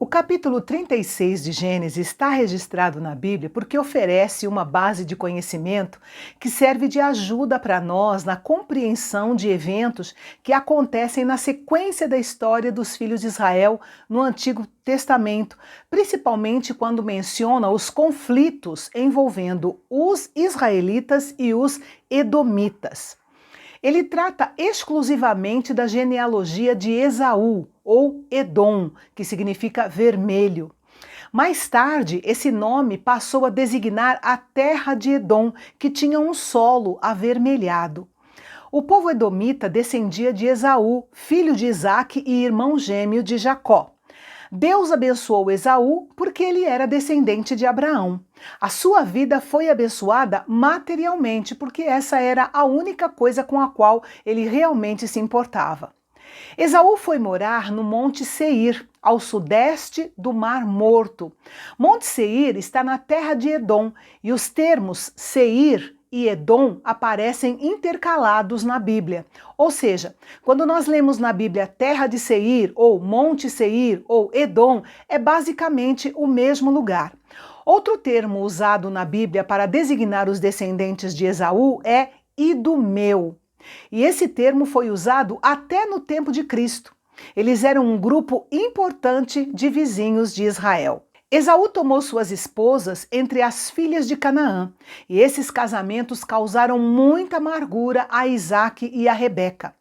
O capítulo 36 de Gênesis está registrado na Bíblia porque oferece uma base de conhecimento que serve de ajuda para nós na compreensão de eventos que acontecem na sequência da história dos filhos de Israel no Antigo Testamento, principalmente quando menciona os conflitos envolvendo os israelitas e os edomitas. Ele trata exclusivamente da genealogia de Esaú, ou Edom, que significa vermelho. Mais tarde, esse nome passou a designar a terra de Edom, que tinha um solo avermelhado. O povo edomita descendia de Esaú, filho de Isaque e irmão gêmeo de Jacó. Deus abençoou Esaú porque ele era descendente de Abraão. A sua vida foi abençoada materialmente porque essa era a única coisa com a qual ele realmente se importava. Esaú foi morar no Monte Seir, ao sudeste do Mar Morto. Monte Seir está na terra de Edom e os termos Seir e Edom aparecem intercalados na Bíblia. Ou seja, quando nós lemos na Bíblia terra de Seir, ou Monte Seir, ou Edom, é basicamente o mesmo lugar. Outro termo usado na Bíblia para designar os descendentes de Esaú é Idumeu. E esse termo foi usado até no tempo de Cristo. Eles eram um grupo importante de vizinhos de Israel. Esaú tomou suas esposas entre as filhas de Canaã, e esses casamentos causaram muita amargura a Isaque e a Rebeca.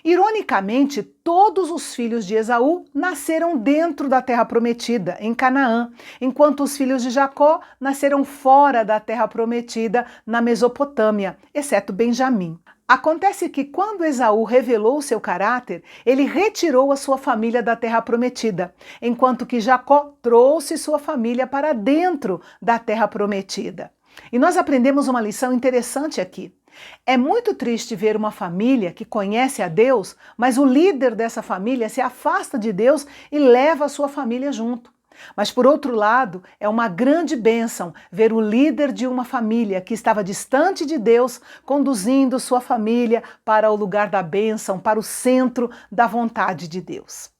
Ironicamente, todos os filhos de Esaú nasceram dentro da terra prometida, em Canaã, enquanto os filhos de Jacó nasceram fora da terra prometida, na Mesopotâmia, exceto Benjamim. Acontece que quando Esaú revelou seu caráter, ele retirou a sua família da terra prometida, enquanto que Jacó trouxe sua família para dentro da terra prometida. E nós aprendemos uma lição interessante aqui. É muito triste ver uma família que conhece a Deus, mas o líder dessa família se afasta de Deus e leva a sua família junto. Mas, por outro lado, é uma grande bênção ver o líder de uma família que estava distante de Deus conduzindo sua família para o lugar da bênção, para o centro da vontade de Deus.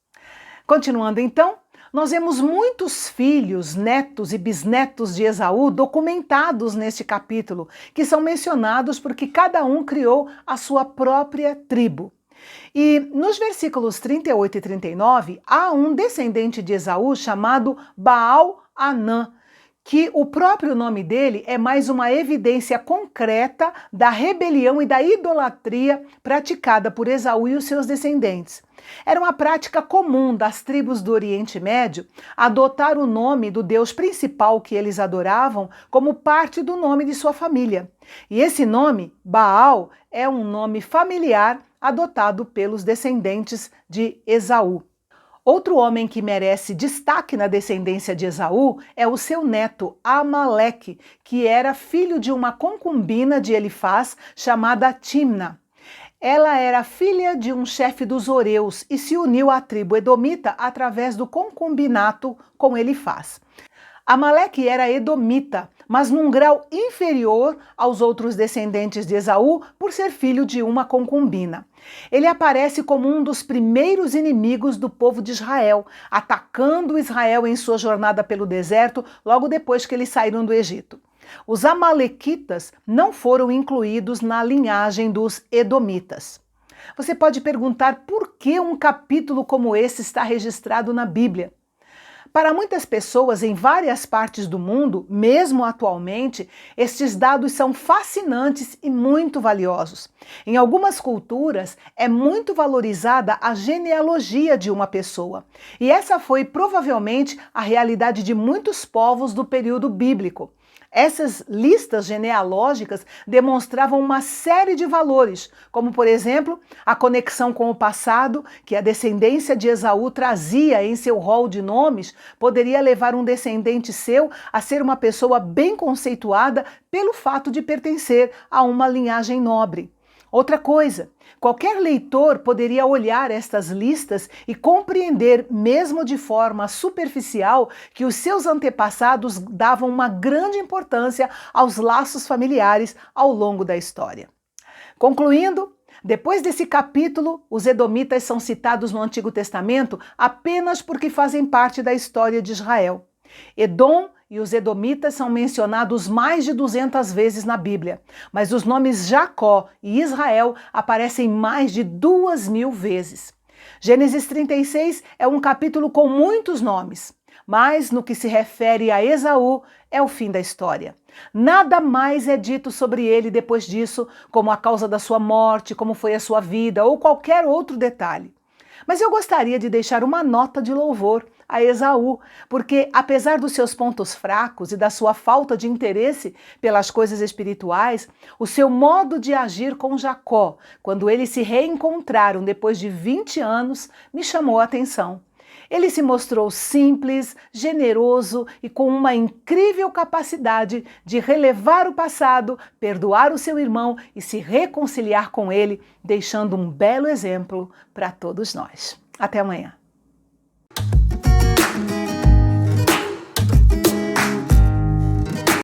Continuando então, nós vemos muitos filhos, netos e bisnetos de Esaú documentados neste capítulo, que são mencionados porque cada um criou a sua própria tribo. E nos versículos 38 e 39, há um descendente de Esaú chamado Baal-Anã, que o próprio nome dele é mais uma evidência concreta da rebelião e da idolatria praticada por Esaú e os seus descendentes. Era uma prática comum das tribos do Oriente Médio adotar o nome do deus principal que eles adoravam como parte do nome de sua família. E esse nome, Baal, é um nome familiar adotado pelos descendentes de Esaú. Outro homem que merece destaque na descendência de Esaú é o seu neto Amaleque, que era filho de uma concubina de Elifaz chamada Timna. Ela era filha de um chefe dos Horeus e se uniu à tribo edomita através do concubinato com Elifaz. Amaleque era edomita, mas num grau inferior aos outros descendentes de Esaú por ser filho de uma concubina. Ele aparece como um dos primeiros inimigos do povo de Israel, atacando Israel em sua jornada pelo deserto logo depois que eles saíram do Egito. Os amalequitas não foram incluídos na linhagem dos edomitas. Você pode perguntar por que um capítulo como esse está registrado na Bíblia. Para muitas pessoas em várias partes do mundo, mesmo atualmente, estes dados são fascinantes e muito valiosos. Em algumas culturas, é muito valorizada a genealogia de uma pessoa. E essa foi provavelmente a realidade de muitos povos do período bíblico. Essas listas genealógicas demonstravam uma série de valores, como, por exemplo, a conexão com o passado, que a descendência de Esaú trazia em seu rol de nomes, poderia levar um descendente seu a ser uma pessoa bem conceituada pelo fato de pertencer a uma linhagem nobre. Outra coisa, qualquer leitor poderia olhar estas listas e compreender, mesmo de forma superficial, que os seus antepassados davam uma grande importância aos laços familiares ao longo da história. Concluindo, Depois desse capítulo, os edomitas são citados no Antigo Testamento apenas porque fazem parte da história de Israel. Edom e os edomitas são mencionados mais de 200 vezes na Bíblia, mas os nomes Jacó e Israel aparecem mais de 2.000 vezes. Gênesis 36 é um capítulo com muitos nomes, mas no que se refere a Esaú, é o fim da história. Nada mais é dito sobre ele depois disso, como a causa da sua morte, como foi a sua vida ou qualquer outro detalhe. Mas eu gostaria de deixar uma nota de louvor a Esaú, porque apesar dos seus pontos fracos e da sua falta de interesse pelas coisas espirituais, o seu modo de agir com Jacó, quando eles se reencontraram depois de 20 anos, me chamou a atenção. Ele se mostrou simples, generoso e com uma incrível capacidade de relevar o passado, perdoar o seu irmão e se reconciliar com ele, deixando um belo exemplo para todos nós. Até amanhã.